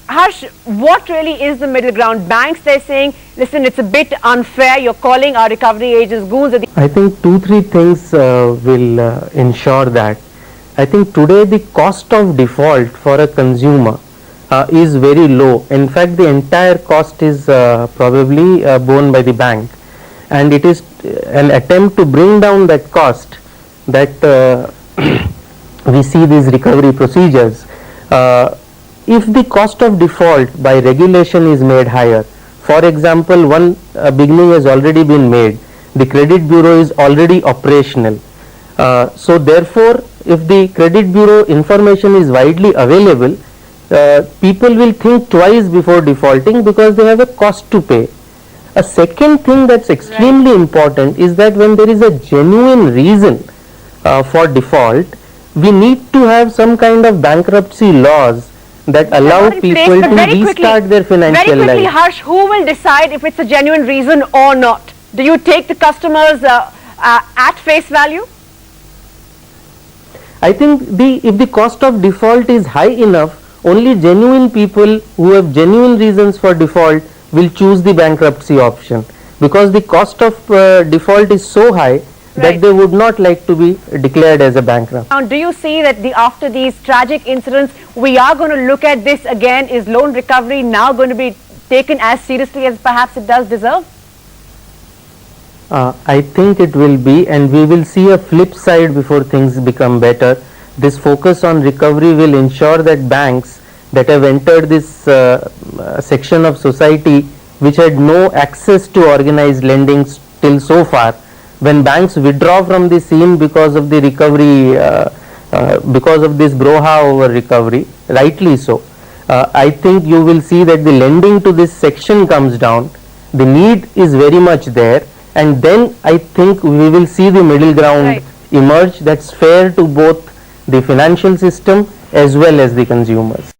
Harsh, what really is the middle ground? Banks, they're saying, listen, it's a bit unfair. You're calling our recovery agents goons. I think 2-3 things will ensure that. I think today the cost of default for a consumer is very low. In fact, the entire cost is probably borne by the bank, and it is an attempt to bring down that cost that we see these recovery procedures. If the cost of default by regulation is made higher, for example, one beginning has already been made, the credit bureau is already operational. So therefore, if the credit bureau information is widely available, people will think twice before defaulting because they have a cost to pay. A second thing that's extremely important is that when there is a genuine reason for default, we need to have some kind of bankruptcy laws that allow people to restart their financial life. Very quickly, Harsh, who will decide if it's a genuine reason or not? Do you take the customers at face value? I think if the cost of default is high enough, only genuine people who have genuine reasons for default will choose the bankruptcy option, because the cost of default is so high that they would not like to be declared as a bankrupt. Now, do you see that after these tragic incidents, we are going to look at this again? Is loan recovery now going to be taken as seriously as perhaps it does deserve? I think it will be, and we will see a flip side before things become better. This focus on recovery will ensure that banks that have entered this section of society which had no access to organized lending till so far, when banks withdraw from the scene because of the recovery, because of this brouhaha over recovery, rightly so, I think you will see that the lending to this section comes down, the need is very much there, and then I think we will see the middle ground emerge that's fair to both the financial system as well as the consumers.